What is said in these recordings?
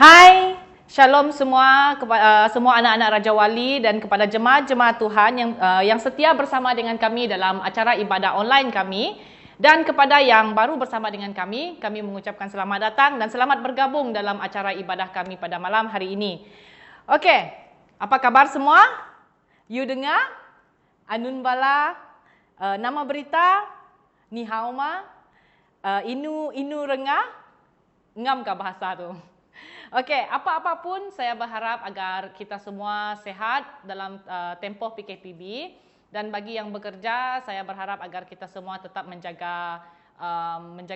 Hai, Shalom semua kepada semua anak-anak Raja Wali dan kepada jemaat-jemaat Tuhan yang setia bersama dengan kami dalam acara ibadah online kami, dan kepada yang baru bersama dengan kami mengucapkan selamat datang dan selamat bergabung dalam acara ibadah kami pada malam hari ini. Okey, apa kabar semua? You dengar? Anun bala, nama berita, ni hao ma, inu rengah, ngam kah bahasa tu? Okey, apa-apapun saya berharap agar kita semua sehat dalam tempoh PKPB, dan bagi yang bekerja saya berharap agar kita semua tetap menjaga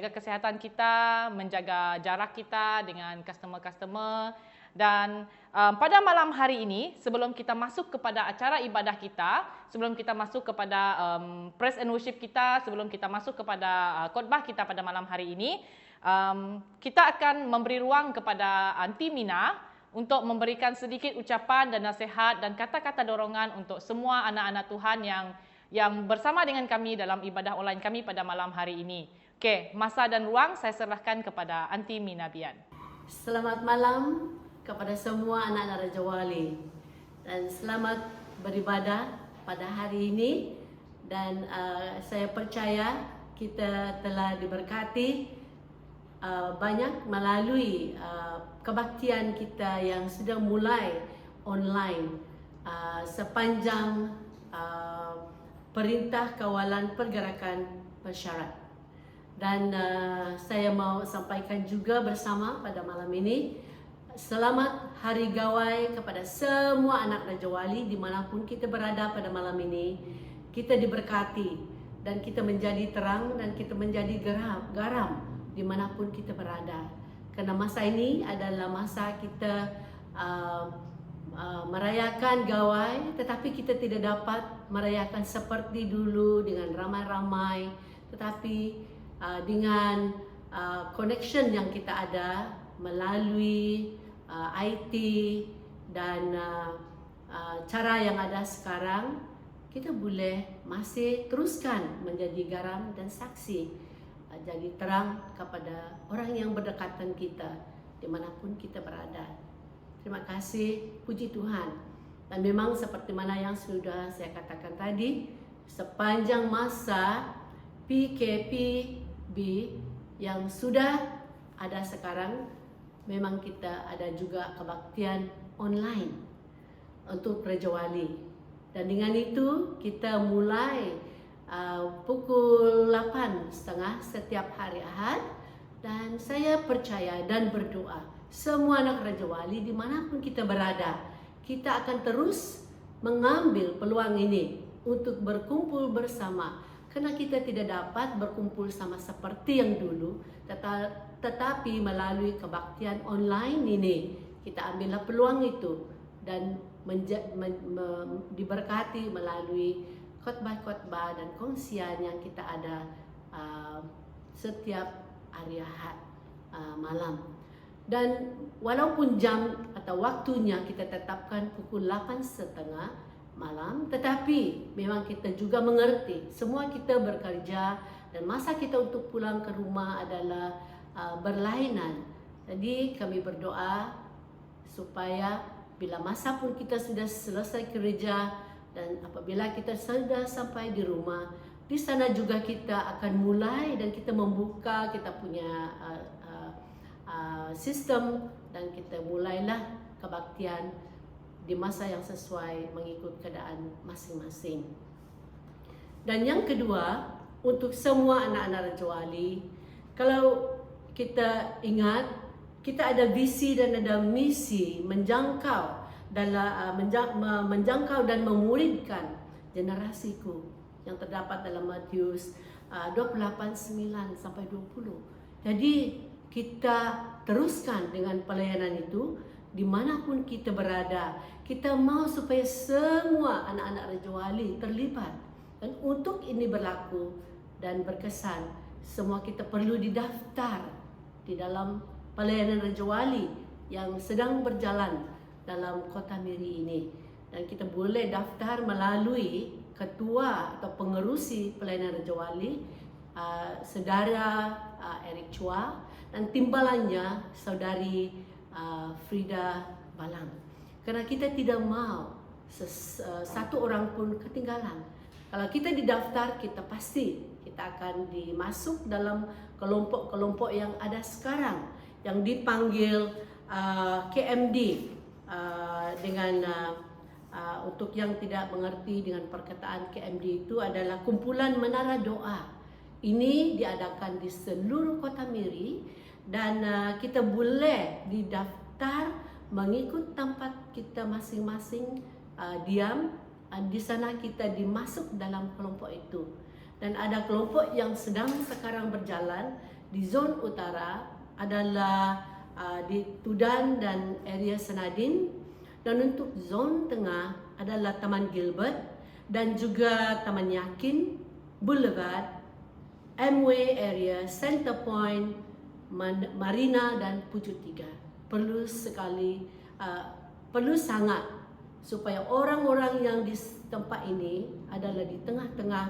kesihatan kita, menjaga jarak kita dengan customer-customer. Dan pada malam hari ini, sebelum kita masuk kepada acara ibadah kita, sebelum kita masuk kepada praise and worship kita, sebelum kita masuk kepada khotbah kita pada malam hari ini, kita akan memberi ruang kepada Aunty Mina untuk memberikan sedikit ucapan dan nasihat dan kata-kata dorongan untuk semua anak-anak Tuhan yang bersama dengan kami dalam ibadah online kami pada malam hari ini. Okey, masa dan ruang saya serahkan kepada Aunty Mina Bian. Selamat malam kepada semua anak-anak Raja Wali, dan selamat beribadah pada hari ini. Dan saya percaya kita telah diberkati banyak melalui kebaktian kita yang sudah mulai online sepanjang Perintah Kawalan Pergerakan Bersyarat. Dan saya mau sampaikan juga bersama pada malam ini, selamat Hari Gawai kepada semua anak Raja Wali dimanapun kita berada pada malam ini. Kita diberkati dan kita menjadi terang dan kita menjadi garam dimanapun kita berada. Kerana masa ini adalah masa kita merayakan Gawai, tetapi kita tidak dapat merayakan seperti dulu dengan ramai-ramai, tetapi dengan connection yang kita ada melalui IT dan cara yang ada sekarang, kita boleh masih teruskan menjadi garam dan saksi, jadi terang kepada orang yang berdekatan kita dimanapun kita berada. Terima kasih, puji Tuhan. Dan memang seperti mana yang sudah saya katakan tadi, sepanjang masa PKPB yang sudah ada sekarang, memang kita ada juga kebaktian online untuk Raja Wali. Dan dengan itu kita mulai pukul 8.30 setiap hari Ahad, dan saya percaya dan berdoa semua anak Raja Wali dimanapun kita berada, kita akan terus mengambil peluang ini untuk berkumpul bersama, karena kita tidak dapat berkumpul sama seperti yang dulu, tetapi melalui kebaktian online ini kita ambillah peluang itu dan diberkati melalui khotbah-khotbah dan kongsian yang kita ada setiap hari Ahad malam. Dan walaupun jam atau waktunya kita tetapkan pukul 8.30 malam, tetapi memang kita juga mengerti semua kita bekerja dan masa kita untuk pulang ke rumah adalah berlainan. Jadi kami berdoa supaya bila masa pun kita sudah selesai kerja dan apabila kita sudah sampai di rumah, di sana juga kita akan mulai dan kita membuka kita punya sistem, dan kita mulailah kebaktian di masa yang sesuai mengikut keadaan masing-masing. Dan yang kedua, untuk semua anak-anak Raja Wali, kalau kita ingat, kita ada visi dan ada misi menjangkau dan memuridkan generasiku yang terdapat dalam Matius 28:9-20. Jadi kita teruskan dengan pelayanan itu dimanapun kita berada. Kita mau supaya semua anak-anak Raja Wali terlibat, dan untuk ini berlaku dan berkesan, semua kita perlu didaftar di dalam pelayanan Raja Wali yang sedang berjalan dalam Kota Miri ini. Dan kita boleh daftar melalui ketua atau pengerusi pelayanan Raja Wali, saudara Eric Chua, dan timbalannya saudari Frida Balang. Karena kita tidak mau satu orang pun ketinggalan. Kalau kita didaftar, kita pasti kita akan dimasuk dalam kelompok-kelompok yang ada sekarang, yang dipanggil KMD, dengan untuk yang tidak mengerti dengan perkataan KMD itu adalah kumpulan menara doa. Ini diadakan di seluruh Kota Miri dan kita boleh didaftar mengikut tempat kita masing-masing diam. Di sana kita dimasuk dalam kelompok itu. Dan ada kelompok yang sedang sekarang berjalan di zon utara adalah di Tudan dan area Senadin, dan untuk zon tengah adalah Taman Gilbert dan juga Taman Yakin, Boulevard, Amway area, Center Point, Marina dan Pucuk Tiga. Perlu sangat supaya orang-orang yang di tempat ini adalah di tengah-tengah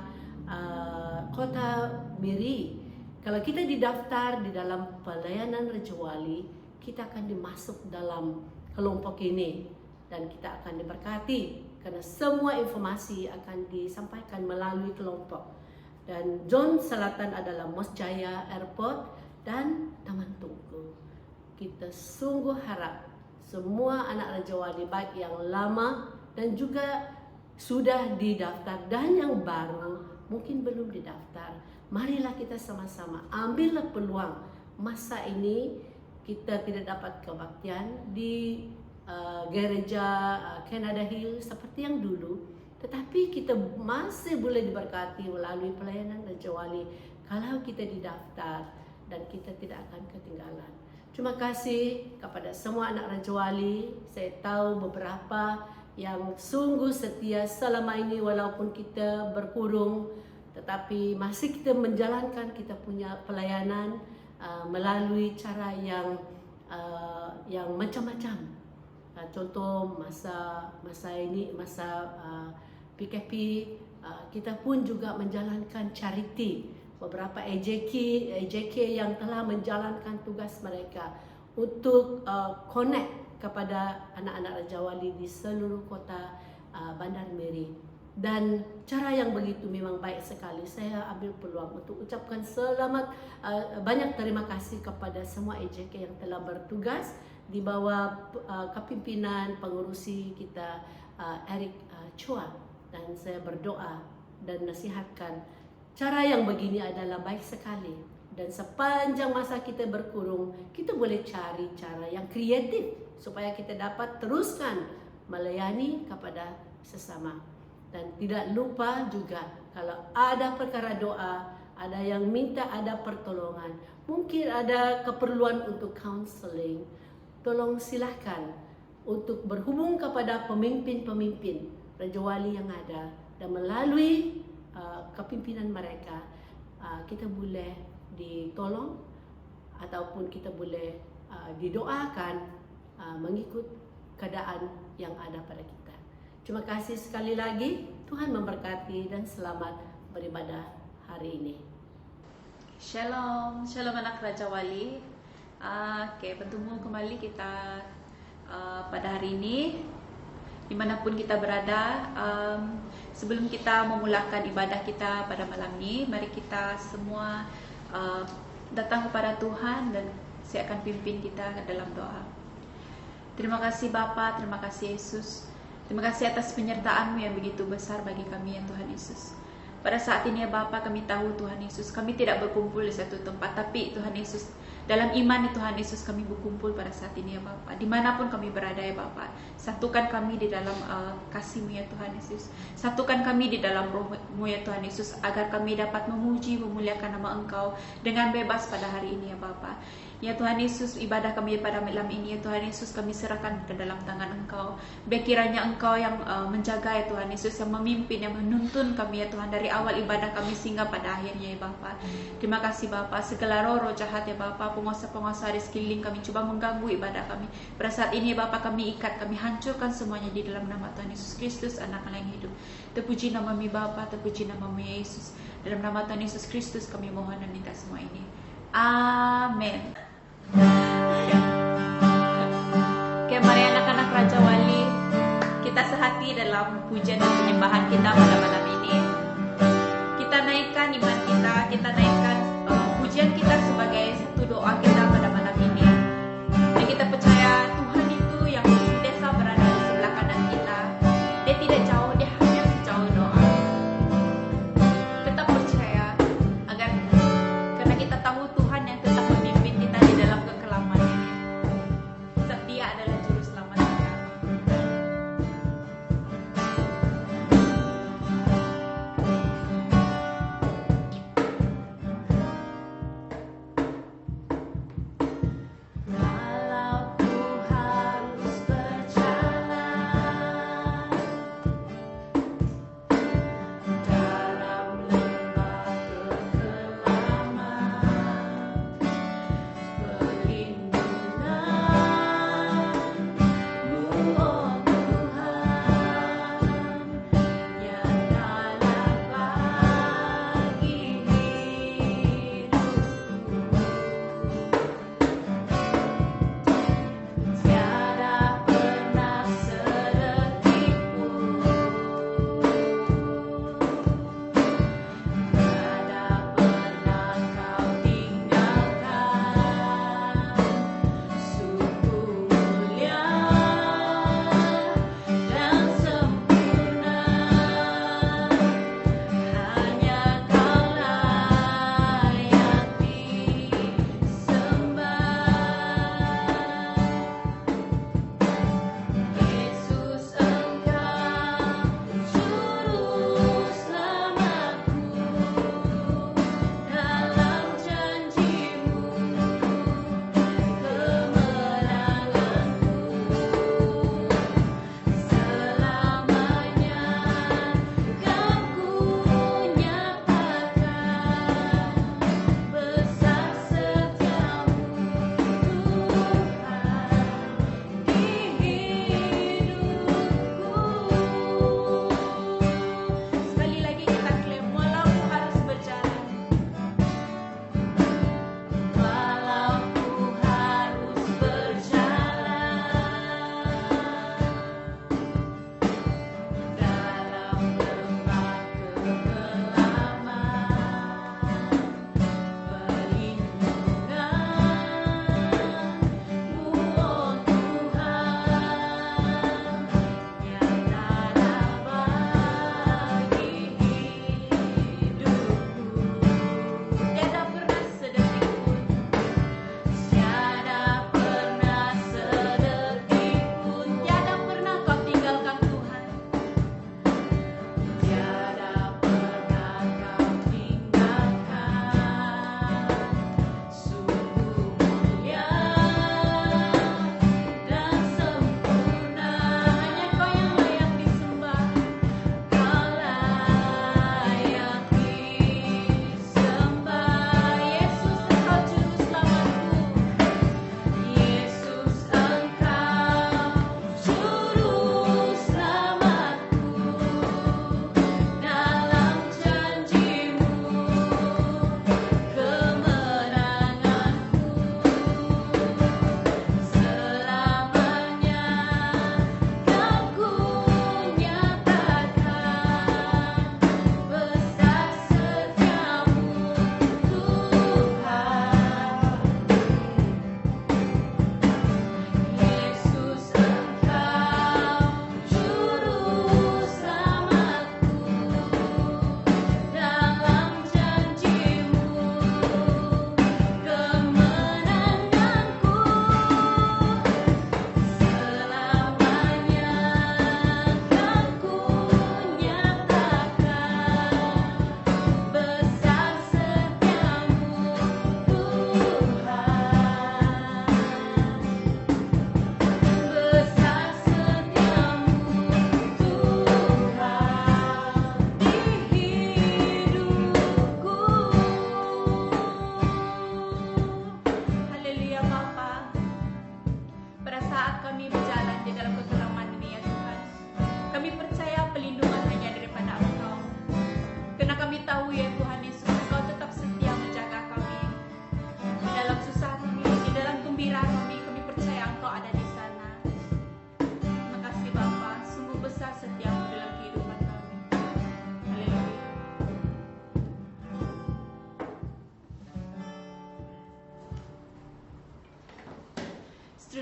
Kota Miri. Kalau kita didaftar di dalam pelayanan Raja Wali, kita akan dimasuk dalam kelompok ini dan kita akan diberkati karena semua informasi akan disampaikan melalui kelompok. Dan zon selatan adalah Mos Jaya Airport dan Taman Tungku. Kita sungguh harap semua anak Raja Wali, baik yang lama dan juga sudah didaftar dan yang baru mungkin belum didaftar, marilah kita sama-sama ambillah peluang masa ini. Kita tidak dapat kebaktian di gereja Canada Hill seperti yang dulu, tetapi kita masih boleh diberkati melalui pelayanan Raja Wali kalau kita didaftar dan kita tidak akan ketinggalan. Terima kasih kepada semua anak Raja Wali. Saya tahu beberapa yang sungguh setia selama ini walaupun kita berkurung, tetapi masih kita menjalankan kita punya pelayanan melalui cara yang macam-macam. Contoh masa PKP, kita pun juga menjalankan charity. Beberapa AJK yang telah menjalankan tugas mereka untuk connect kepada anak-anak Raja Wali di seluruh kota Bandar Miri. Dan cara yang begitu memang baik sekali. Saya ambil peluang untuk ucapkan banyak terima kasih kepada semua AJK yang telah bertugas di bawah kepimpinan pengurusi kita Eric Chua. Dan saya berdoa dan nasihatkan cara yang begini adalah baik sekali. Dan sepanjang masa kita berkurung, kita boleh cari cara yang kreatif supaya kita dapat teruskan melayani kepada sesama. Dan tidak lupa juga kalau ada perkara doa, ada yang minta ada pertolongan, mungkin ada keperluan untuk counseling, tolong silahkan untuk berhubung kepada pemimpin-pemimpin Raja Wali yang ada, dan melalui kepimpinan mereka kita boleh ditolong ataupun kita boleh didoakan mengikut keadaan yang ada pada kita. Terima kasih sekali lagi. Tuhan memberkati dan selamat beribadah hari ini. Shalom, shalom anak Raja Wali. Bertemu kembali kita pada hari ini, dimanapun kita berada. Sebelum kita memulakan ibadah kita pada malam ini, mari kita semua datang kepada Tuhan dan saya akan pimpin kita dalam doa. Terima kasih Bapa, terima kasih Yesus. Terima kasih atas penyertaan-Mu yang begitu besar bagi kami ya Tuhan Yesus. Pada saat ini ya Bapa, kami tahu Tuhan Yesus, kami tidak berkumpul di satu tempat, tapi Tuhan Yesus, dalam iman ya Tuhan Yesus, kami berkumpul pada saat ini ya Bapa. Dimanapun kami berada ya Bapa, satukan kami di dalam kasih-Mu ya Tuhan Yesus. Satukan kami di dalam roh-Mu ya Tuhan Yesus, agar kami dapat memuji, memuliakan nama Engkau dengan bebas pada hari ini ya Bapa. Ya Tuhan Yesus, ibadah kami pada malam ini ya Tuhan Yesus, kami serahkan ke dalam tangan Engkau. Kiranya Engkau yang menjaga ya Tuhan Yesus, yang memimpin, yang menuntun kami ya Tuhan, dari awal ibadah kami sehingga pada akhirnya ya Bapa. Terima kasih Bapa. Segala roh jahat ya Bapa, penguasa-penguasa di sekeliling kami coba mengganggu ibadah kami. Pada saat ini ya Bapa, kami ikat, kami hancurkan semuanya di dalam nama Tuhan Yesus Kristus, Anak Allah yang hidup. Terpuji nama-Mu Bapa, terpuji nama-Mu Yesus. Dalam nama Tuhan Yesus Kristus kami mohon dan minta semua ini. Amin. Raja Wali, kita sehati dalam pujian dan penyembahan kita pada malam ini. Kita naikkan iman kita naikkan pujian kita sebagai satu doa kita pada malam ini. Dan kita percaya Tuhan itu yang senantiasa berada di sebelah kanan kita. Dia tidak jauh, dia hanya sejauh doa. Tetap percaya agar karena kita tahu Tuhan yang tetap memimpin kita di dalam kekelaman ini. Sebab Dia adalah juru selamat kita.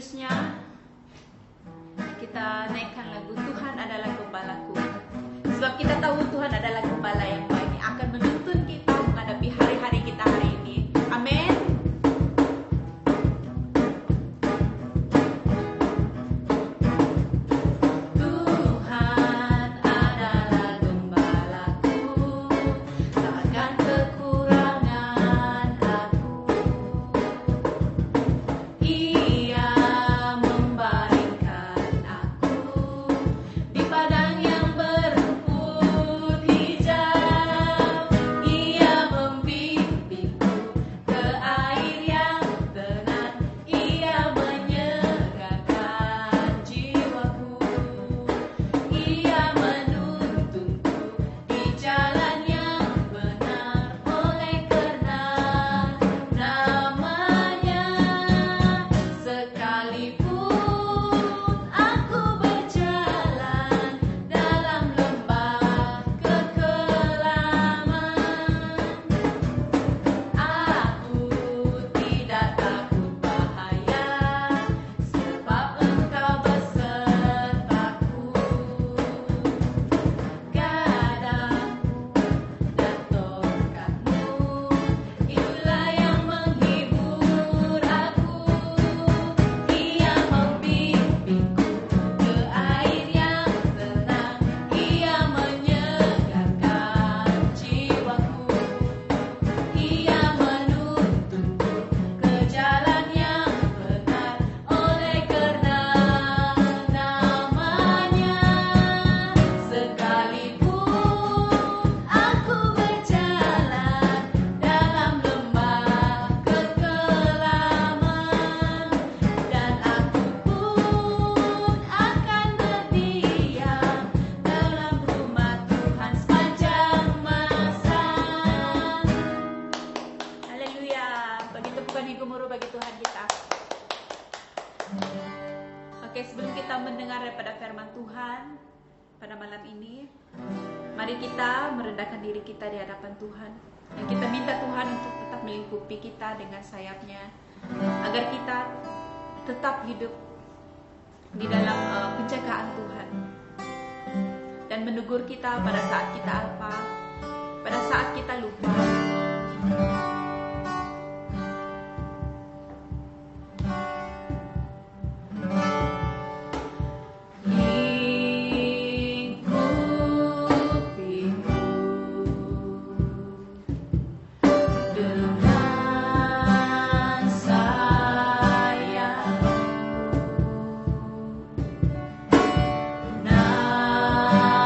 seterusnya kita naikkan lagu Tuhan adalah gembalaku. Sebab kita tahu Tuhan adalah gembala yang baik yang akan menuntun kita menghadapi hari-hari kita hari ini. Amin. Tuhan adalah gembalaku, takkan kekurangan aku. Ia membaringkan aku di padang yang berumput hijau. Ia membimbingku ke air yang tenang. Ia menyegarkan jiwaku. Ia menuntunku di jalan yang benar oleh karena namanya. Sekalipun aku berjalan dalam lembah kekelaman, aku tidak takut bahaya, sebab Engkau besertaku. Gadangmu dan tongkatmu, itulah yang menghibur aku. Ia membimbingku ke air yang tenang. Ia menyegarkan jiwaku. Ia menuntunku ke jalan yang benar oleh karena namanya. Sekalipun aku berjalan dalam lembah kekelaman, dan aku pun akan berdiam dalam rumah Tuhan sepanjang masa. Haleluya. Bagi tepukan yang gemuruh bagi Tuhan kita. Oke, sebelum kita mendengar daripada firman Tuhan pada malam ini, mari kita merendahkan diri kita di hadapan Tuhan. Dan kita minta Tuhan untuk tetap melingkupi kita dengan sayapnya, agar kita tetap hidup di dalam penjagaan Tuhan, dan menegur kita pada saat kita apa, pada saat kita lupa. Lingkupimu dengan sayapmu, naungiku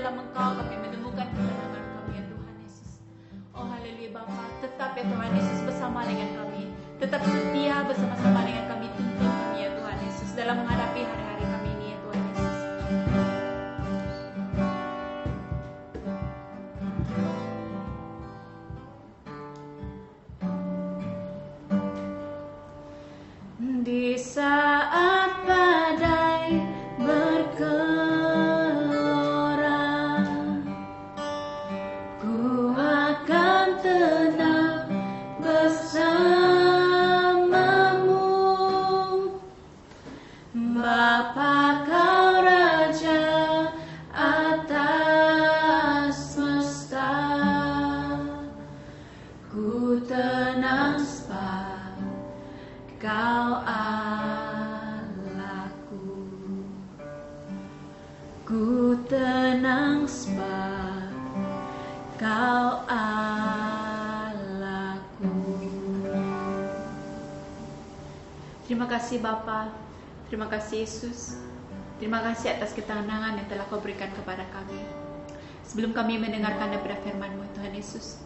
dalam Engkau kami menemukan ketenangan kami ya Tuhan Yesus. Oh haleluya Bapa, tetap ya Tuhan Yesus bersama dengan kami, tetap setia bersama-sama dengan kami, tuntun kami ya Tuhan Yesus dalam menghadapi hari-hari kami ini ya Tuhan Yesus. Di saat badai bergelora, ku akan tenang bersamamu. Bapa kau Raja atas semesta, ku tenang sebab Kau Allahku, ku tenang sebab Kau Allahku. Terima kasih Bapa, terima kasih Yesus, terima kasih atas ketenangan yang telah Kau berikan kepada kami. Sebelum kami mendengarkan daripada firman-Mu Tuhan Yesus,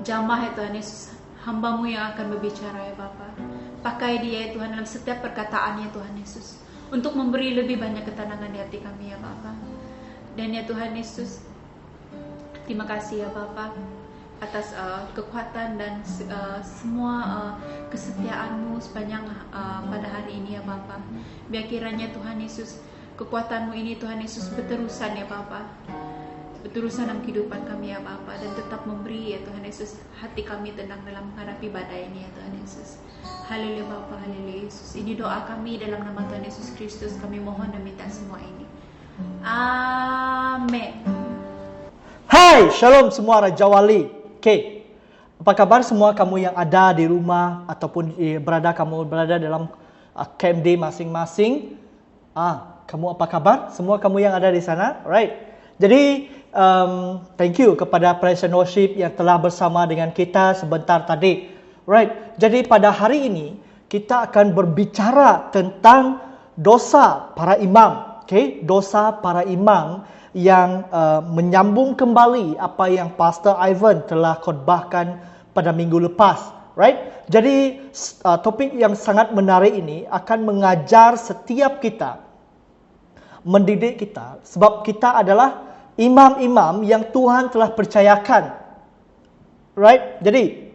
jamah ya Tuhan Yesus, hamba-Mu yang akan berbicara ya Bapa. Pakai dia ya Tuhan dalam setiap perkataannya Tuhan Yesus, untuk memberi lebih banyak ketenangan di hati kami ya Bapa. Dan ya Tuhan Yesus, terima kasih ya Bapa atas kekuatan dan semua kesetiaan-Mu sepanjang pada hari ini ya Bapa. Biar kiranya Tuhan Yesus, kekuatan-Mu ini Tuhan Yesus berterusan ya Bapa, berterusan dalam kehidupan kami ya Bapa, dan tetap memberi ya Tuhan Yesus hati kami tenang dalam menghadapi badai ini ya Tuhan Yesus. Haleluya Bapa, haleluya Yesus. Ini doa kami dalam nama Tuhan Yesus Kristus, kami mohon dan minta semua ini. Amin. Hai, shalom semua Raja Wali. Okay. Apa kabar semua kamu yang ada di rumah ataupun kamu berada dalam KMD masing-masing? Kamu apa kabar? Semua kamu yang ada di sana? Right. Jadi thank you kepada Praise and Worship yang telah bersama dengan kita sebentar tadi. Right. Jadi pada hari ini kita akan berbicara tentang dosa para imam. Okay, dosa para imam yang menyambung kembali apa yang Pastor Ivan telah khotbahkan pada minggu lepas. Right. Jadi topik yang sangat menarik ini akan mengajar setiap kita, mendidik kita, sebab kita adalah imam-imam yang Tuhan telah percayakan. Right? Jadi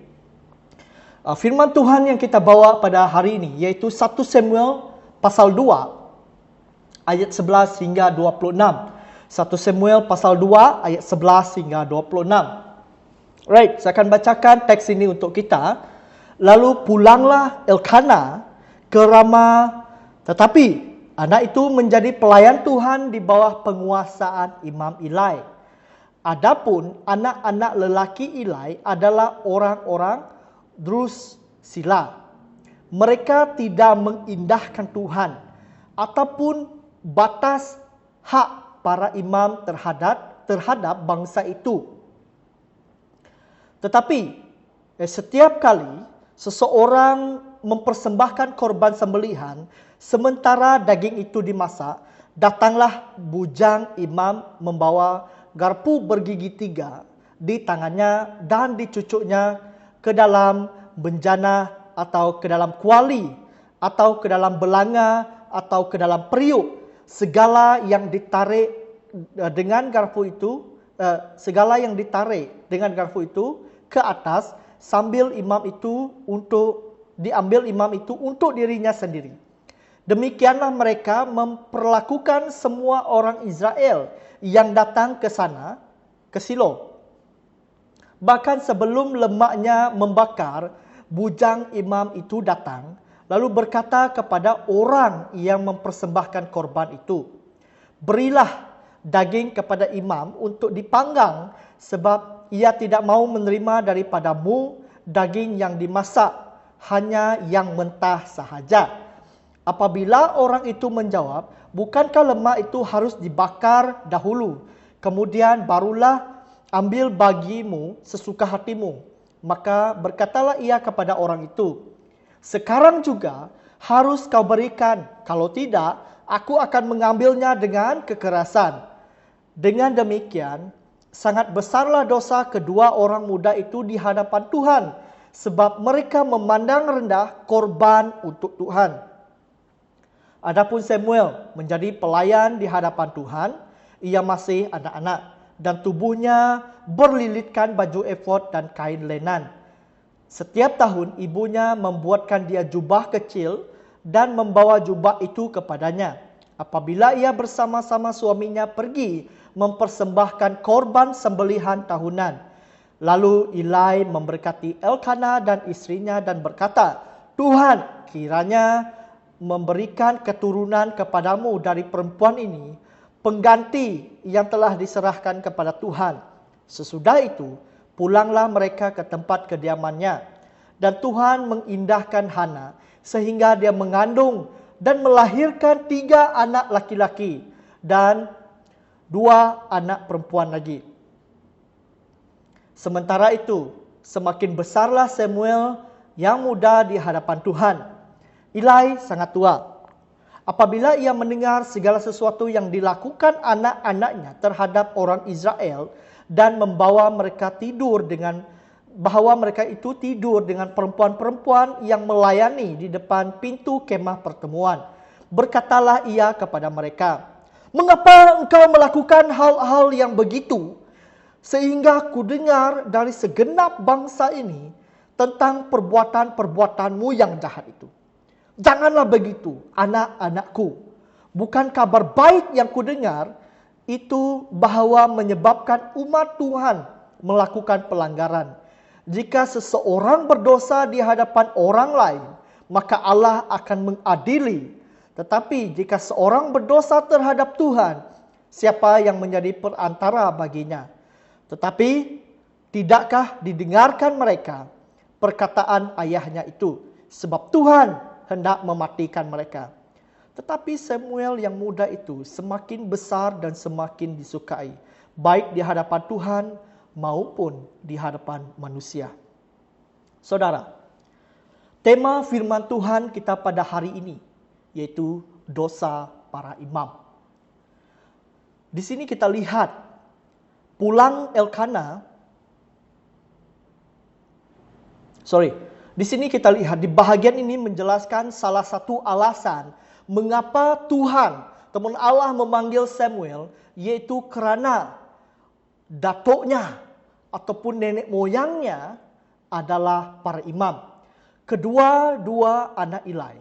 firman Tuhan yang kita bawa pada hari ini iaitu 1 Samuel pasal 2 ayat 11 hingga 26. 1 Samuel pasal 2 ayat 11 hingga 26. Right, saya akan bacakan teks ini untuk kita. Lalu pulanglah Elkana ke Rama, tetapi anak itu menjadi pelayan Tuhan di bawah penguasaan Imam Eli. Adapun anak-anak lelaki Eli adalah orang-orang Drusilla. Mereka tidak mengindahkan Tuhan ataupun batas hak para imam terhadap bangsa itu. Tetapi setiap kali seseorang mempersembahkan korban sembelihan, sementara daging itu dimasak, datanglah bujang imam membawa garpu bergigi 3 di tangannya dan dicucuknya ke dalam benjana atau ke dalam kuali atau ke dalam belanga atau ke dalam periuk. Segala yang ditarik dengan garpu itu, ke atas sambil diambil imam itu untuk dirinya sendiri. Demikianlah mereka memperlakukan semua orang Israel yang datang ke sana, ke Silo. Bahkan sebelum lemaknya membakar, bujang imam itu datang, lalu berkata kepada orang yang mempersembahkan korban itu, "Berilah daging kepada imam untuk dipanggang, sebab ia tidak mau menerima daripadamu daging yang dimasak, hanya yang mentah sahaja." Apabila orang itu menjawab, "Bukankah lemak itu harus dibakar dahulu, kemudian barulah ambil bagimu sesuka hatimu?" Maka berkatalah ia kepada orang itu, "Sekarang juga harus kau berikan, kalau tidak, aku akan mengambilnya dengan kekerasan." Dengan demikian, sangat besarlah dosa kedua orang muda itu di hadapan Tuhan, sebab mereka memandang rendah korban untuk Tuhan. Adapun Samuel menjadi pelayan di hadapan Tuhan, ia masih anak-anak dan tubuhnya berlilitkan baju efod dan kain lenan. Setiap tahun ibunya membuatkan dia jubah kecil dan membawa jubah itu kepadanya. Apabila ia bersama-sama suaminya pergi mempersembahkan korban sembelihan tahunan. Lalu Eli memberkati Elkana dan istrinya dan berkata, Tuhan kiranya memberikan keturunan kepadamu dari perempuan ini, pengganti yang telah diserahkan kepada Tuhan. Sesudah itu, pulanglah mereka ke tempat kediamannya. Dan Tuhan mengindahkan Hana sehingga dia mengandung dan melahirkan 3 anak laki-laki dan 2 anak perempuan lagi. Sementara itu, semakin besarlah Samuel yang muda di hadapan Tuhan. Eli sangat tua. Apabila ia mendengar segala sesuatu yang dilakukan anak-anaknya terhadap orang Israel dan membawa mereka tidur bahwa mereka itu tidur dengan perempuan-perempuan yang melayani di depan pintu kemah pertemuan. Berkatalah ia kepada mereka, mengapa engkau melakukan hal-hal yang begitu? Sehingga ku dengar dari segenap bangsa ini tentang perbuatan-perbuatanmu yang jahat itu. Janganlah begitu, anak-anakku. Bukan kabar baik yang ku dengar itu bahwa menyebabkan umat Tuhan melakukan pelanggaran. Jika seseorang berdosa di hadapan orang lain, maka Allah akan mengadili. Tetapi jika seorang berdosa terhadap Tuhan, siapa yang menjadi perantara baginya? Tetapi tidakkah didengarkan mereka perkataan ayahnya itu? Sebab Tuhan hendak mematikan mereka. Tetapi Samuel yang muda itu semakin besar dan semakin disukai, baik di hadapan Tuhan maupun di hadapan manusia. Saudara, tema firman Tuhan kita pada hari ini yaitu dosa para imam. Di sini kita lihat pulang Elkana. Di sini kita lihat di bahagian ini menjelaskan salah satu alasan mengapa Tuhan, teman Allah memanggil Samuel, yaitu karena datuknya ataupun nenek moyangnya adalah para imam. Kedua-dua anak Eli.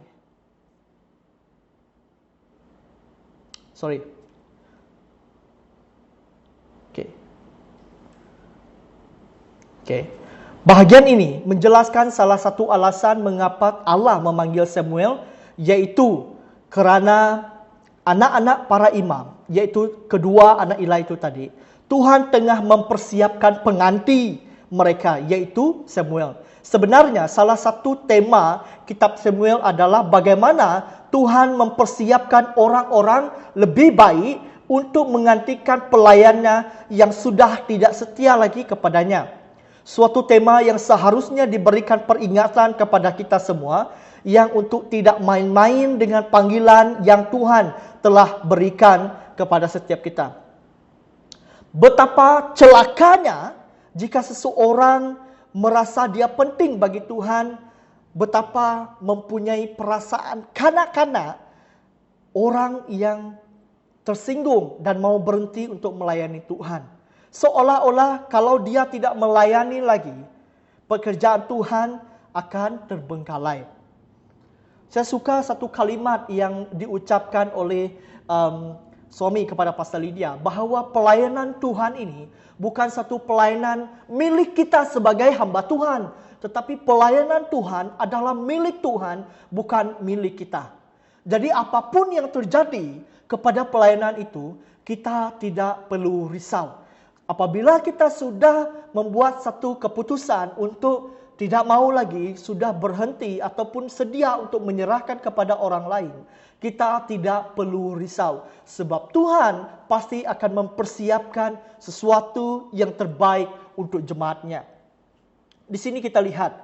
Bahagian ini menjelaskan salah satu alasan mengapa Allah memanggil Samuel, yaitu kerana anak-anak para imam, yaitu kedua anak Eli itu tadi, Tuhan tengah mempersiapkan pengganti mereka, yaitu Samuel. Sebenarnya salah satu tema kitab Samuel adalah bagaimana Tuhan mempersiapkan orang-orang lebih baik untuk menggantikan pelayannya yang sudah tidak setia lagi kepadanya. Suatu tema yang seharusnya diberikan peringatan kepada kita semua, yang untuk tidak main-main dengan panggilan yang Tuhan telah berikan kepada setiap kita. Betapa celakanya jika seseorang merasa dia penting bagi Tuhan, betapa mempunyai perasaan kanak-kanak orang yang tersinggung dan mau berhenti untuk melayani Tuhan. Seolah-olah kalau dia tidak melayani lagi, pekerjaan Tuhan akan terbengkalai. Saya suka satu kalimat yang diucapkan oleh suami kepada Pastor Lydia, bahwa pelayanan Tuhan ini bukan satu pelayanan milik kita sebagai hamba Tuhan, tetapi pelayanan Tuhan adalah milik Tuhan, bukan milik kita. Jadi apapun yang terjadi kepada pelayanan itu, kita tidak perlu risau. Apabila kita sudah membuat satu keputusan untuk tidak mau lagi, sudah berhenti ataupun sedia untuk menyerahkan kepada orang lain, kita tidak perlu risau. Sebab Tuhan pasti akan mempersiapkan sesuatu yang terbaik untuk jemaatnya. Di sini kita lihat,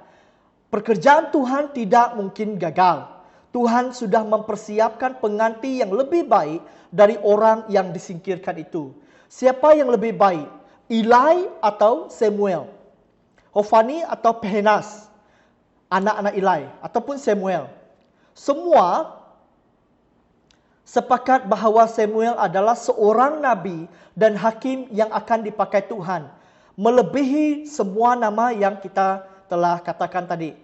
pekerjaan Tuhan tidak mungkin gagal. Tuhan sudah mempersiapkan pengganti yang lebih baik dari orang yang disingkirkan itu. Siapa yang lebih baik? Eli atau Samuel? Hofni atau Phinehas? Anak-anak Eli ataupun Samuel? Semua sepakat bahawa Samuel adalah seorang nabi dan hakim yang akan dipakai Tuhan, melebihi semua nama yang kita telah katakan tadi.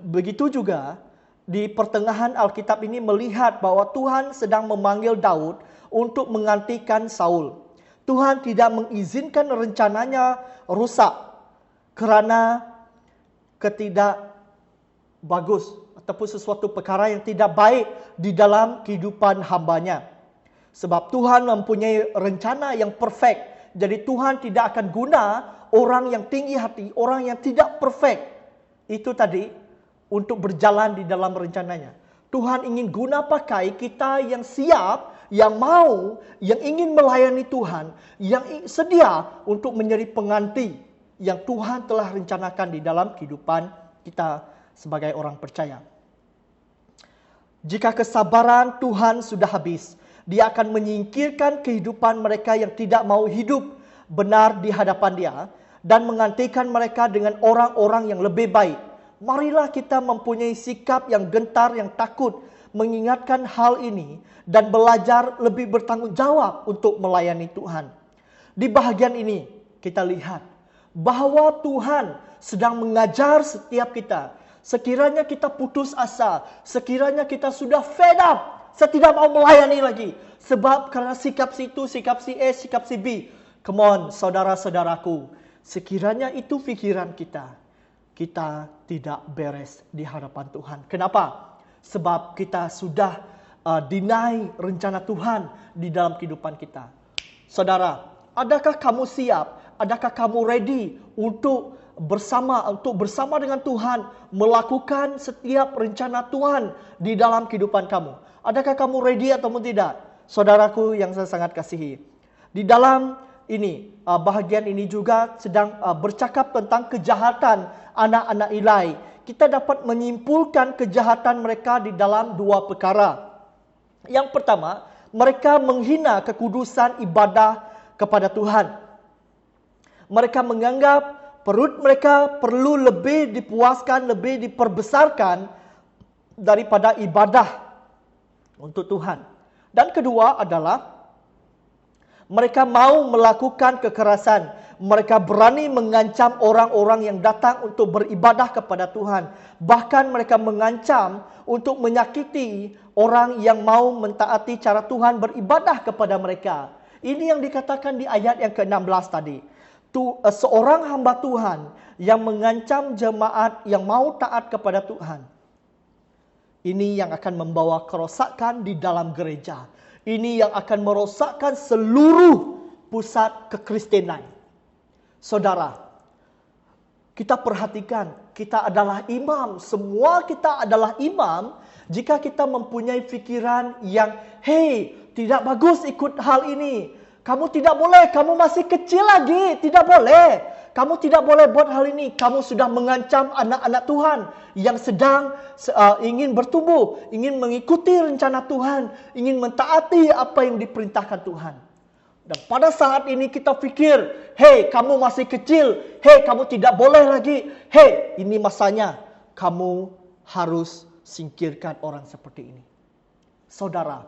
Begitu juga di pertengahan Alkitab ini melihat bahwa Tuhan sedang memanggil Daud untuk menggantikan Saul. Tuhan tidak mengizinkan rencananya rusak kerana bagus ataupun sesuatu perkara yang tidak baik di dalam kehidupan hamba-Nya. Sebab Tuhan mempunyai rencana yang perfect. Jadi Tuhan tidak akan guna orang yang tinggi hati, orang yang tidak perfect. Itu tadi untuk berjalan di dalam rencananya. Tuhan ingin guna pakai kita yang siap, yang mau, yang ingin melayani Tuhan, yang sedia untuk menjadi pengganti yang Tuhan telah rencanakan di dalam kehidupan kita sebagai orang percaya. Jika kesabaran Tuhan sudah habis, Dia akan menyingkirkan kehidupan mereka yang tidak mau hidup benar di hadapan Dia dan menggantikan mereka dengan orang-orang yang lebih baik. Marilah kita mempunyai sikap yang gentar, yang takut mengingatkan hal ini dan belajar lebih bertanggung jawab untuk melayani Tuhan. Di bahagian ini kita lihat bahawa Tuhan sedang mengajar setiap kita. Sekiranya kita putus asa, sekiranya kita sudah fed up, saya tidak mau melayani lagi. Sebab karena sikap si itu, sikap si A, sikap si B. Come on, saudara-saudaraku. Sekiranya itu fikiran kita, kita tidak beres di hadapan Tuhan. Kenapa? Sebab kita sudah deny rencana Tuhan di dalam kehidupan kita. Saudara, adakah kamu siap? Adakah kamu ready untuk bersama dengan Tuhan melakukan setiap rencana Tuhan di dalam kehidupan kamu? Adakah kamu ready atau tidak? Saudaraku yang saya sangat kasihi. Di dalam ini, bahagian ini juga sedang bercakap tentang kejahatan anak-anak Eli. Kita dapat menyimpulkan kejahatan mereka di dalam dua perkara. Yang pertama, mereka menghina kekudusan ibadah kepada Tuhan. Mereka menganggap perut mereka perlu lebih dipuaskan, lebih diperbesarkan daripada ibadah untuk Tuhan. Dan kedua adalah mereka mau melakukan kekerasan. Mereka berani mengancam orang-orang yang datang untuk beribadah kepada Tuhan. Bahkan mereka mengancam untuk menyakiti orang yang mau mentaati cara Tuhan beribadah kepada mereka. Ini yang dikatakan di ayat yang ke-16 tadi. Seorang hamba Tuhan yang mengancam jemaat yang mau taat kepada Tuhan. Ini yang akan membawa kerosakan di dalam gereja. Ini yang akan merosakkan seluruh pusat kekristenan. Saudara, kita perhatikan, kita adalah imam. Semua kita adalah imam jika kita mempunyai fikiran yang, hey, tidak bagus ikut hal ini. Kamu tidak boleh, kamu masih kecil lagi, tidak boleh. Kamu tidak boleh buat hal ini. Kamu sudah mengancam anak-anak Tuhan yang sedang ingin bertumbuh, ingin mengikuti rencana Tuhan, ingin mentaati apa yang diperintahkan Tuhan. Dan pada saat ini kita fikir, hey, kamu masih kecil, hey, kamu tidak boleh lagi, hey, ini masanya kamu harus singkirkan orang seperti ini. Saudara,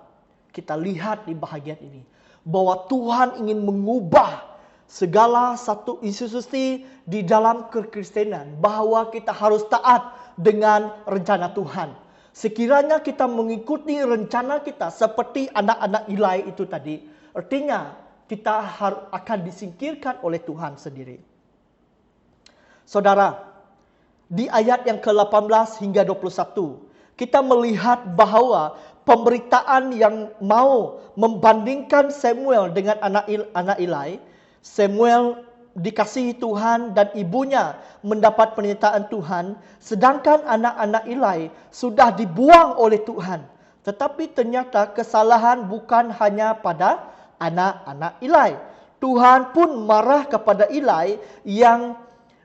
kita lihat di bahagian ini bahwa Tuhan ingin mengubah segala satu institusi di dalam kekristenan, bahwa kita harus taat dengan rencana Tuhan. Sekiranya kita mengikuti rencana kita seperti anak-anak Eli itu tadi, artinya kita akan disingkirkan oleh Tuhan sendiri. Saudara, di ayat yang ke-18 hingga 21, kita melihat bahwa pemberitaan yang mau membandingkan Samuel dengan anak Eli. Samuel dikasihi Tuhan dan ibunya mendapat pernyataan Tuhan, sedangkan anak-anak Eli sudah dibuang oleh Tuhan. Tetapi ternyata kesalahan bukan hanya pada anak-anak Eli. Tuhan pun marah kepada Eli yang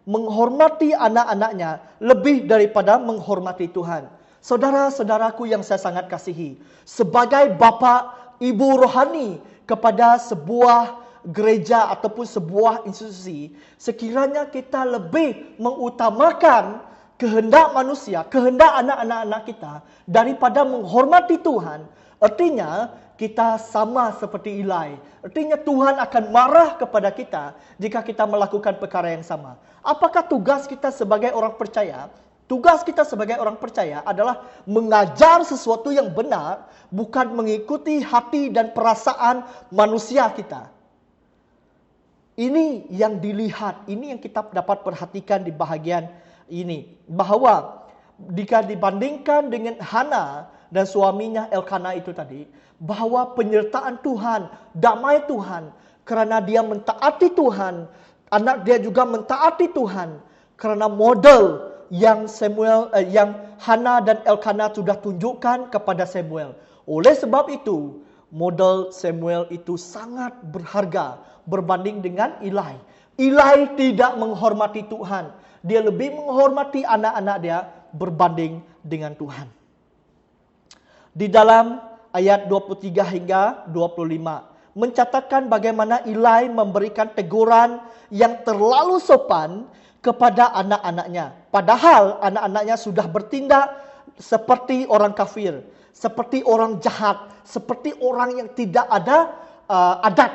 menghormati anak-anaknya lebih daripada menghormati Tuhan. Saudara-saudaraku yang saya sangat kasihi, sebagai bapa ibu rohani kepada sebuah gereja ataupun sebuah institusi, sekiranya kita lebih mengutamakan kehendak manusia, kehendak anak-anak kita daripada menghormati Tuhan, artinya kita sama seperti Eli. Artinya Tuhan akan marah kepada kita jika kita melakukan perkara yang sama. Apakah tugas kita sebagai orang percaya? Tugas kita sebagai orang percaya adalah mengajar sesuatu yang benar, bukan mengikuti hati dan perasaan manusia kita. Ini yang dilihat, ini yang kita dapat perhatikan di bahagian ini. Bahawa jika dibandingkan dengan Hana dan suaminya Elkana itu tadi, bahawa penyertaan Tuhan, damai Tuhan, kerana dia mentaati Tuhan, anak dia juga mentaati Tuhan, kerana model yang Hana dan Elkana sudah tunjukkan kepada Samuel. Oleh sebab itu, model Samuel itu sangat berharga berbanding dengan Eli. Eli tidak menghormati Tuhan. Dia lebih menghormati anak-anak dia berbanding dengan Tuhan. Di dalam ayat 23 hingga 25 mencatatkan bagaimana Eli memberikan teguran yang terlalu sopan kepada anak-anaknya. Padahal anak-anaknya sudah bertindak seperti orang kafir, seperti orang jahat, seperti orang yang tidak ada adat.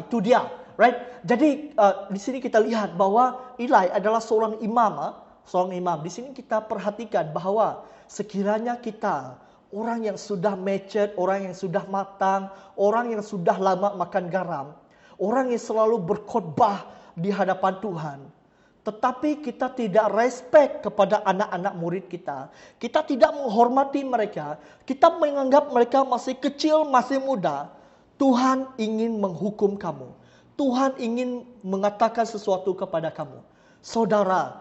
Itu dia, right? Jadi di sini kita lihat bahwa Eli adalah seorang imam, seorang imam. Di sini kita perhatikan bahwa sekiranya kita orang yang sudah matured, orang yang sudah matang, orang yang sudah lama makan garam, orang yang selalu berkhotbah di hadapan Tuhan, tetapi kita tidak respect kepada anak-anak murid kita, kita tidak menghormati mereka, kita menganggap mereka masih kecil, masih muda, Tuhan ingin menghukum kamu. Tuhan ingin mengatakan sesuatu kepada kamu. Saudara,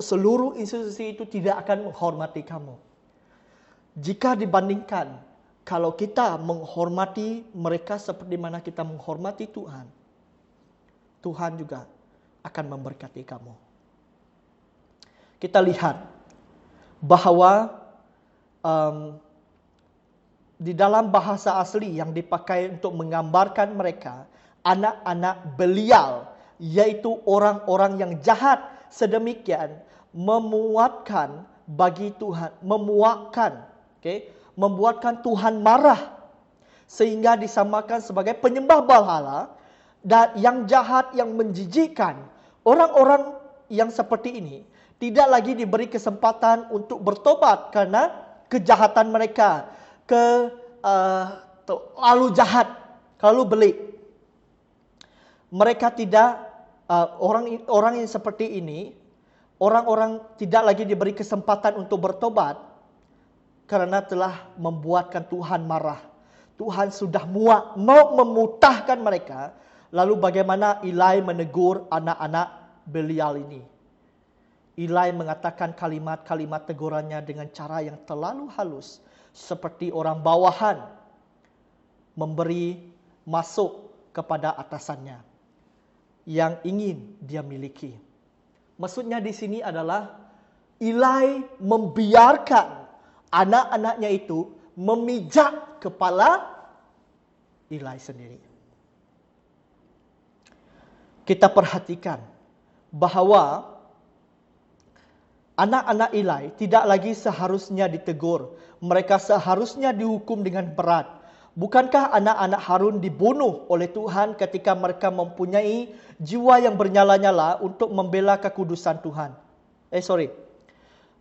seluruh institusi itu tidak akan menghormati kamu. Jika dibandingkan, kalau kita menghormati mereka seperti mana kita menghormati Tuhan, Tuhan juga akan memberkati kamu. Kita lihat bahawa di dalam bahasa asli yang dipakai untuk menggambarkan mereka, anak-anak Belial, yaitu orang-orang yang jahat sedemikian, memuatkan bagi Tuhan, membuatkan Tuhan marah, sehingga disamakan sebagai penyembah berhala dan yang jahat, yang menjijikkan. Orang-orang yang seperti ini tidak lagi diberi kesempatan untuk bertobat karena kejahatan mereka, terlalu jahat, terlalu belik. Mereka tidak, orang yang seperti ini, orang-orang tidak lagi diberi kesempatan untuk bertobat karena telah membuatkan Tuhan marah. Tuhan sudah muak, mau memutahkan mereka. Lalu bagaimana Eli menegur anak-anak Belial ini? Eli mengatakan kalimat-kalimat tegurannya dengan cara yang terlalu halus, seperti orang bawahan memberi masuk kepada atasannya yang ingin dia miliki. Maksudnya di sini adalah Eli membiarkan anak-anaknya itu memijak kepala Eli sendiri. Kita perhatikan bahawa anak-anak Eli tidak lagi seharusnya ditegur. Mereka seharusnya dihukum dengan berat. Bukankah anak-anak Harun dibunuh oleh Tuhan ketika mereka mempunyai jiwa yang bernyala-nyala untuk membela kekudusan Tuhan?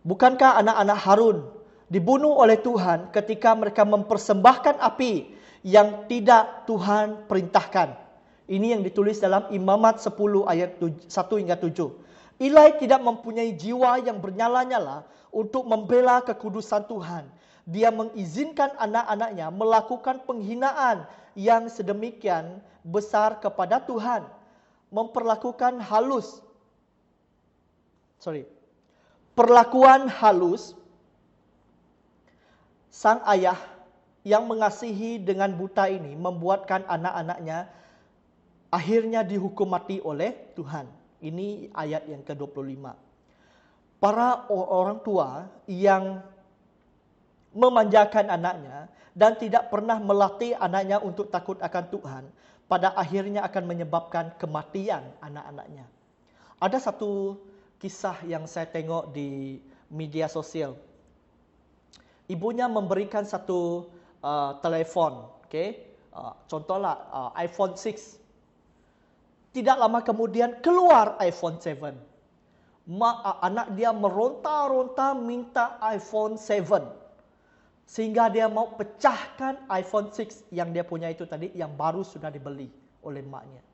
Bukankah anak-anak Harun dibunuh oleh Tuhan ketika mereka mempersembahkan api yang tidak Tuhan perintahkan? Ini yang ditulis dalam Imamat 10 ayat 1 hingga 7. Eli tidak mempunyai jiwa yang bernyala-nyala untuk membela kekudusan Tuhan. Dia mengizinkan anak-anaknya melakukan penghinaan yang sedemikian besar kepada Tuhan. Perlakuan halus sang ayah yang mengasihi dengan buta ini membuatkan anak-anaknya akhirnya dihukum mati oleh Tuhan. Ini ayat yang ke-25. para orang tua yang memanjakan anaknya dan tidak pernah melatih anaknya untuk takut akan Tuhan, pada akhirnya akan menyebabkan kematian anak-anaknya. Ada satu kisah yang saya tengok di media sosial. Ibunya memberikan satu telefon, contohlah iPhone 6. Tidak lama kemudian keluar iPhone 7. Anak dia meronta-ronta minta iPhone 7. Sehingga dia mau pecahkan iPhone 6 yang dia punya itu tadi, yang baru sudah dibeli oleh maknya.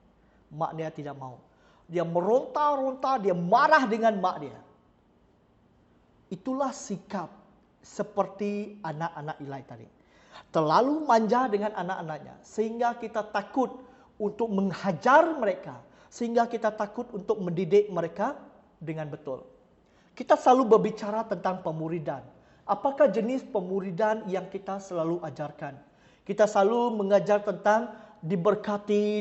Mak dia tidak mau. Dia meronta-ronta, dia marah dengan mak dia. Itulah sikap seperti anak-anak Eli tadi. Terlalu manja dengan anak-anaknya, sehingga kita takut untuk menghajar mereka, sehingga kita takut untuk mendidik mereka dengan betul. Kita selalu berbicara tentang pemuridan. Apakah jenis pemuridan yang kita selalu ajarkan? Kita selalu mengajar tentang diberkati,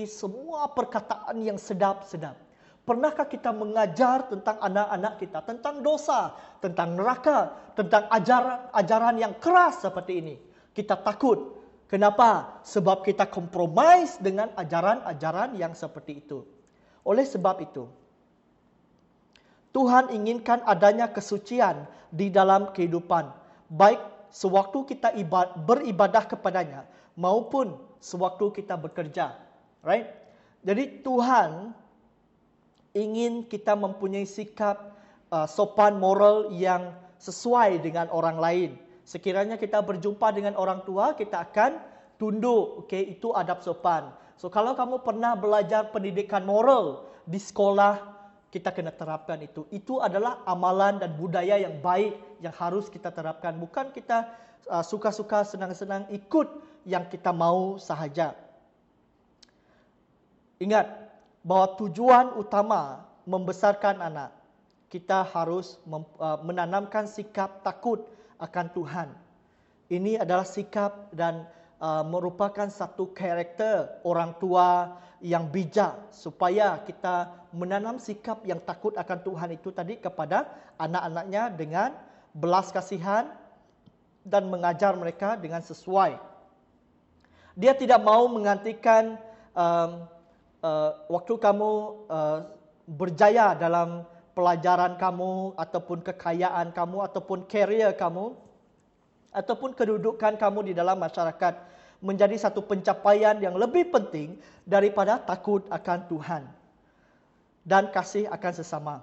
semua perkataan yang sedap-sedap. Pernahkah kita mengajar tentang anak-anak kita, tentang dosa, tentang neraka, tentang ajaran yang keras seperti ini? Kita takut. Kenapa? Sebab kita kompromis dengan ajaran-ajaran yang seperti itu. Oleh sebab itu, Tuhan inginkan adanya kesucian di dalam kehidupan, baik sewaktu kita beribadah kepadanya maupun sewaktu kita bekerja. Right? Jadi Tuhan ingin kita mempunyai sikap sopan moral yang sesuai dengan orang lain. Sekiranya kita berjumpa dengan orang tua, kita akan tunduk. Itu adab sopan. So kalau kamu pernah belajar pendidikan moral di sekolah, kita kena terapkan itu. Itu adalah amalan dan budaya yang baik yang harus kita terapkan. Bukan kita suka-suka, senang-senang ikut yang kita mau sahaja. Ingat bahwa tujuan utama membesarkan anak, kita harus menanamkan sikap takut akan Tuhan. Ini adalah sikap dan merupakan satu karakter orang tua yang bijak, supaya kita menanam sikap yang takut akan Tuhan itu tadi kepada anak-anaknya dengan belas kasihan dan mengajar mereka dengan sesuai. Dia tidak mau menggantikan waktu kamu berjaya dalam pelajaran kamu, ataupun kekayaan kamu, ataupun karier kamu, ataupun kedudukan kamu di dalam masyarakat, menjadi satu pencapaian yang lebih penting daripada takut akan Tuhan dan kasih akan sesama.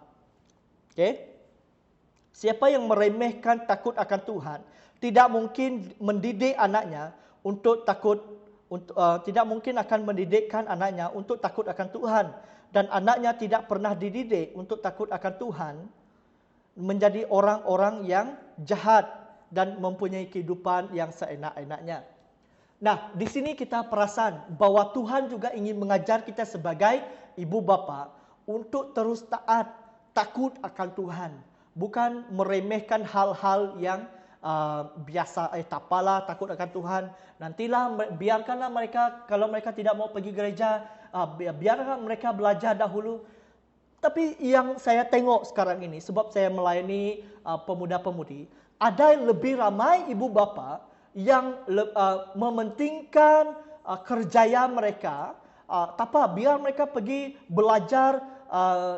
Siapa yang meremehkan takut akan Tuhan tidak mungkin mendidik anaknya untuk takut, tidak mungkin akan mendidikkan anaknya untuk takut akan Tuhan, dan anaknya tidak pernah dididik untuk takut akan Tuhan, menjadi orang-orang yang jahat dan mempunyai kehidupan yang seenak-enaknya. Nah, di sini kita perasan bahwa Tuhan juga ingin mengajar kita sebagai ibu bapa untuk terus taat, takut akan Tuhan. Bukan meremehkan hal-hal yang biasa, tak apalah, takut akan Tuhan. Nantilah, biarkanlah mereka, kalau mereka tidak mau pergi gereja, biarkanlah mereka belajar dahulu. Tapi yang saya tengok sekarang ini, sebab saya melayani pemuda-pemudi, ada lebih ramai ibu bapa yang mementingkan kerjaya mereka. Tak apa, biar mereka pergi belajar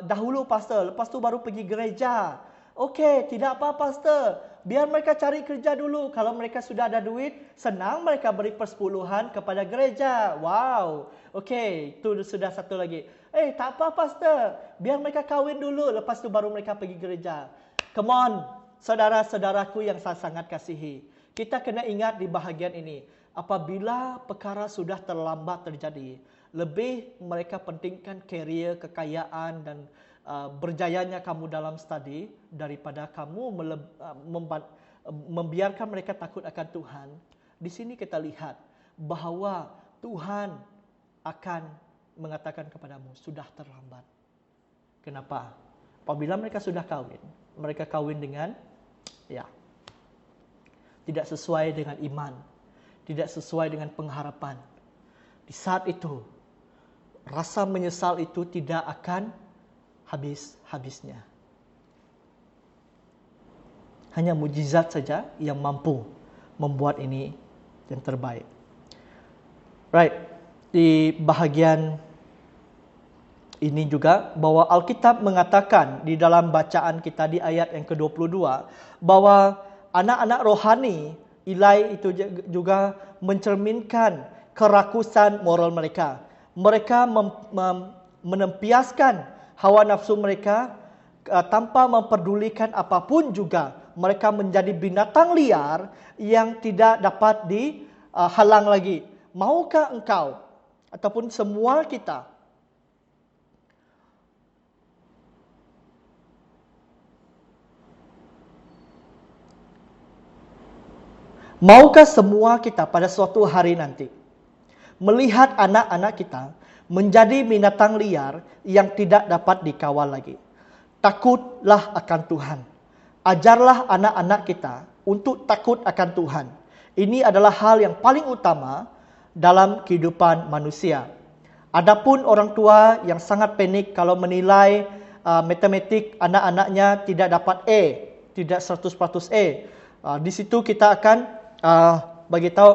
dahulu, pastor. Lepas tu baru pergi gereja. Okey, tidak apa, pastor. Biar mereka cari kerja dulu. Kalau mereka sudah ada duit, senang mereka beri persepuluhan kepada gereja. Wow. Okey, itu sudah satu lagi. Tak apa, pastor. Biar mereka kahwin dulu. Lepas tu baru mereka pergi gereja. Come on, saudara-saudaraku yang saya sangat kasihi. Kita kena ingat di bahagian ini, apabila perkara sudah terlambat terjadi, lebih mereka pentingkan karier, kekayaan dan berjayanya kamu dalam studi daripada kamu membiarkan mereka takut akan Tuhan. Di sini kita lihat bahawa Tuhan akan mengatakan kepadamu, sudah terlambat. Kenapa? Apabila mereka sudah kahwin, mereka kahwin dengan tidak sesuai dengan iman, tidak sesuai dengan pengharapan. Di saat itu, rasa menyesal itu tidak akan habis-habisnya. Hanya mujizat saja yang mampu membuat ini yang terbaik. Right. Di bahagian ini juga bahwa Alkitab mengatakan di dalam bacaan kita di ayat yang ke-22 bahwa anak-anak rohani Eli itu juga mencerminkan kerakusan moral mereka. Mereka menempiaskan hawa nafsu mereka tanpa memperdulikan apapun juga. Mereka menjadi binatang liar yang tidak dapat dihalang lagi. Maukah engkau ataupun semua kita maukah semua kita pada suatu hari nanti melihat anak-anak kita menjadi binatang liar yang tidak dapat dikawal lagi? Takutlah akan Tuhan. Ajarlah anak-anak kita untuk takut akan Tuhan. Ini adalah hal yang paling utama dalam kehidupan manusia. Adapun orang tua yang sangat panik kalau menilai matematik anak-anaknya tidak dapat A, tidak 100% A. Di situ kita akan bagi tahu,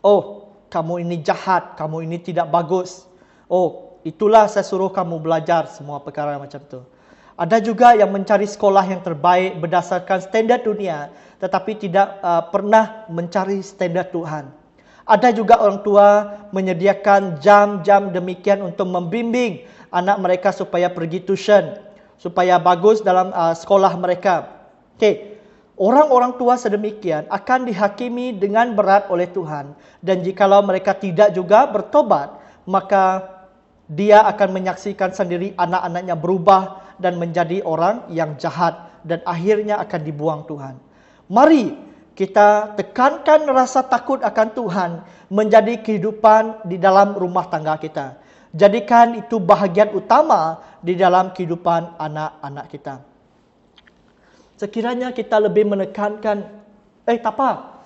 oh kamu ini jahat, kamu ini tidak bagus. Oh itulah saya suruh kamu belajar semua perkara macam tu. Ada juga yang mencari sekolah yang terbaik berdasarkan standar dunia, tetapi tidak pernah mencari standar Tuhan. Ada juga orang tua menyediakan jam-jam demikian untuk membimbing anak mereka supaya pergi tuition, supaya bagus dalam sekolah mereka. Okey. Orang-orang tua sedemikian akan dihakimi dengan berat oleh Tuhan. Dan jikalau mereka tidak juga bertobat, maka dia akan menyaksikan sendiri anak-anaknya berubah dan menjadi orang yang jahat dan akhirnya akan dibuang Tuhan. Mari kita tekankan rasa takut akan Tuhan menjadi kehidupan di dalam rumah tangga kita. Jadikan itu bahagian utama di dalam kehidupan anak-anak kita. Sekiranya kita lebih menekankan, tak apa,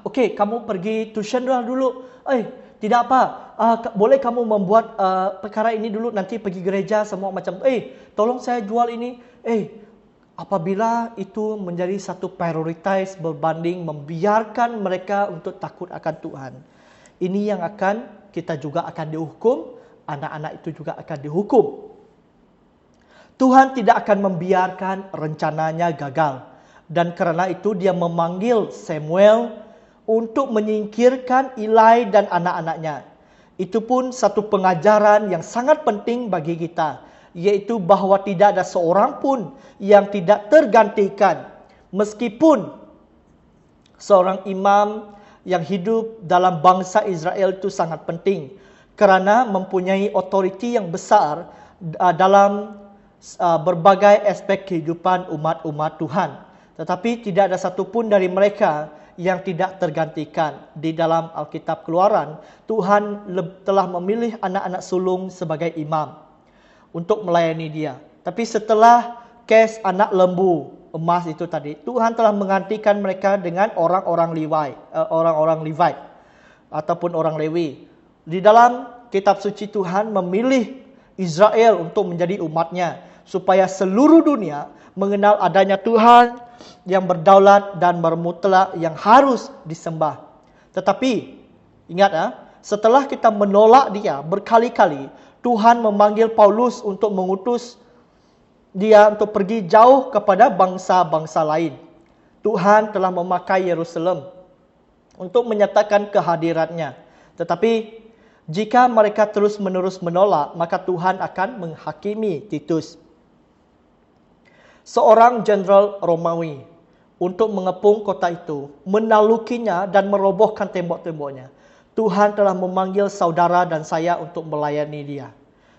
okey, kamu pergi tuition dulu. Tidak apa, boleh kamu membuat perkara ini dulu, nanti pergi gereja semua macam tu. Tolong saya jual ini. Apabila itu menjadi satu prioritas berbanding membiarkan mereka untuk takut akan Tuhan, ini yang kita juga akan dihukum, anak-anak itu juga akan dihukum. Tuhan tidak akan membiarkan rencananya gagal. Dan kerana itu dia memanggil Samuel untuk menyingkirkan Eli dan anak-anaknya. Itu pun satu pengajaran yang sangat penting bagi kita, yaitu bahawa tidak ada seorang pun yang tidak tergantikan. Meskipun seorang imam yang hidup dalam bangsa Israel itu sangat penting, kerana mempunyai otoriti yang besar dalam berbagai aspek kehidupan umat-umat Tuhan. Tetapi tidak ada satu pun dari mereka yang tidak tergantikan. Di dalam Alkitab Keluaran, Tuhan telah memilih anak-anak sulung sebagai imam untuk melayani dia. Tapi setelah kes anak lembu emas itu tadi, Tuhan telah menggantikan mereka dengan orang-orang Levite ataupun orang Lewi. Di dalam kitab suci Tuhan memilih Israel untuk menjadi umatnya, supaya seluruh dunia mengenal adanya Tuhan yang berdaulat dan bermutlak yang harus disembah. Tetapi ingat, setelah kita menolak dia berkali-kali, Tuhan memanggil Paulus untuk mengutus dia untuk pergi jauh kepada bangsa-bangsa lain. Tuhan telah memakai Yerusalem untuk menyatakan kehadirannya. Tetapi jika mereka terus-menerus menolak, maka Tuhan akan menghakimi Titus, seorang jenderal Romawi, untuk mengepung kota itu, menalukinya dan merobohkan tembok-temboknya. Tuhan telah memanggil saudara dan saya untuk melayani dia.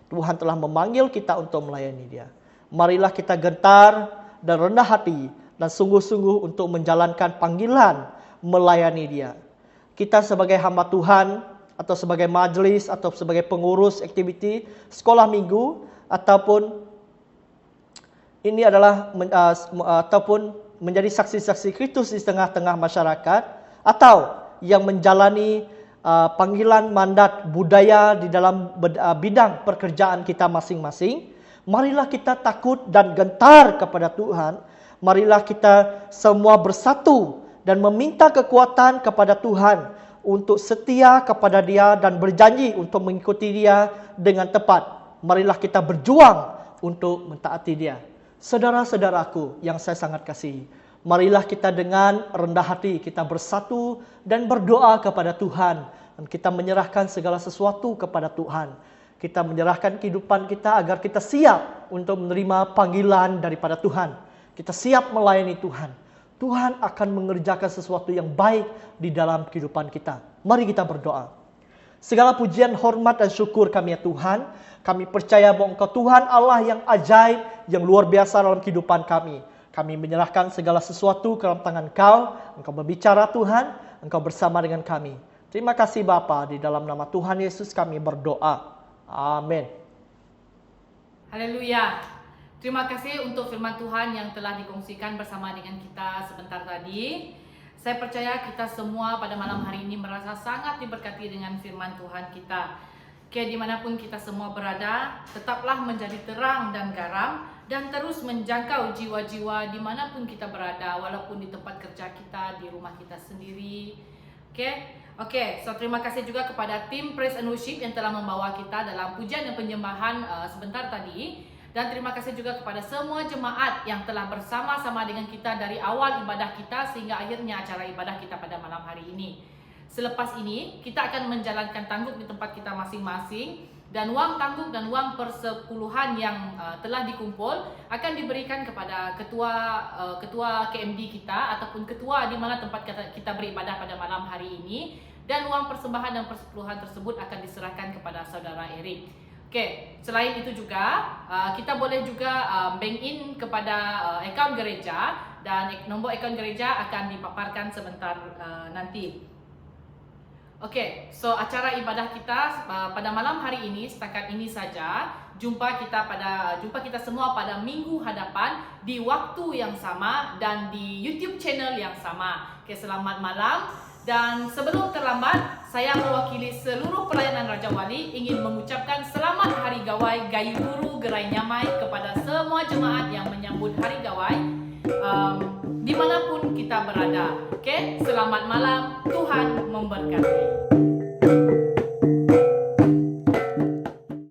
Tuhan telah memanggil kita untuk melayani dia. Marilah kita gentar dan rendah hati dan sungguh-sungguh untuk menjalankan panggilan melayani dia. Kita sebagai hamba Tuhan atau sebagai majlis atau sebagai pengurus aktiviti sekolah minggu ataupun ini adalah ataupun menjadi saksi-saksi Kristus di tengah-tengah masyarakat, atau yang menjalani panggilan mandat budaya di dalam bidang pekerjaan kita masing-masing, Marilah kita takut dan gentar kepada Tuhan. Marilah kita semua bersatu dan meminta kekuatan kepada Tuhan untuk setia kepada Dia dan berjanji untuk mengikuti Dia dengan tepat. Marilah kita berjuang untuk mentaati Dia. Saudara-saudaraku yang saya sangat kasihi, marilah kita dengan rendah hati kita bersatu dan berdoa kepada Tuhan. Dan kita menyerahkan segala sesuatu kepada Tuhan. Kita menyerahkan kehidupan kita agar kita siap untuk menerima panggilan daripada Tuhan. Kita siap melayani Tuhan. Tuhan akan mengerjakan sesuatu yang baik di dalam kehidupan kita. Mari kita berdoa. Segala pujian, hormat dan syukur kami ya Tuhan. Kami percaya bahwa Engkau Tuhan Allah yang ajaib, yang luar biasa dalam kehidupan kami. Kami menyerahkan segala sesuatu ke dalam tangan Engkau. Engkau berbicara Tuhan, Engkau bersama dengan kami. Terima kasih Bapa, di dalam nama Tuhan Yesus kami berdoa. Amin. Haleluya. Terima kasih untuk firman Tuhan yang telah dikongsikan bersama dengan kita sebentar tadi. Saya percaya kita semua pada malam hari ini merasa sangat diberkati dengan firman Tuhan kita. Oke, dimanapun kita semua berada, tetaplah menjadi terang dan garam dan terus menjangkau jiwa-jiwa dimanapun kita berada, walaupun di tempat kerja kita, di rumah kita sendiri. Oke, so terima kasih juga kepada tim Praise and Worship yang telah membawa kita dalam pujian dan penyembahan sebentar tadi. Dan terima kasih juga kepada semua jemaat yang telah bersama-sama dengan kita dari awal ibadah kita sehingga akhirnya acara ibadah kita pada malam hari ini. Selepas ini, kita akan menjalankan tangguk di tempat kita masing-masing. Dan wang tangguk dan wang persepuluhan yang telah dikumpul akan diberikan kepada ketua KMD kita ataupun ketua di mana tempat kita beribadah pada malam hari ini. Dan wang persembahan dan persepuluhan tersebut akan diserahkan kepada saudara Eric. Oke, selain itu juga kita boleh juga bank in kepada akaun gereja dan nombor akaun gereja akan dipaparkan sebentar nanti. Oke, so acara ibadah kita pada malam hari ini setakat ini saja. Jumpa kita semua pada minggu hadapan di waktu yang sama dan di YouTube channel yang sama. Oke, selamat malam. Dan sebelum terlambat, saya mewakili seluruh pelayanan Raja Wali ingin mengucapkan selamat Hari Gawai Gayuduru Gerai Nyamai kepada semua jemaat yang menyambut Hari Gawai dimanapun kita berada. Oke, selamat malam, Tuhan memberkati.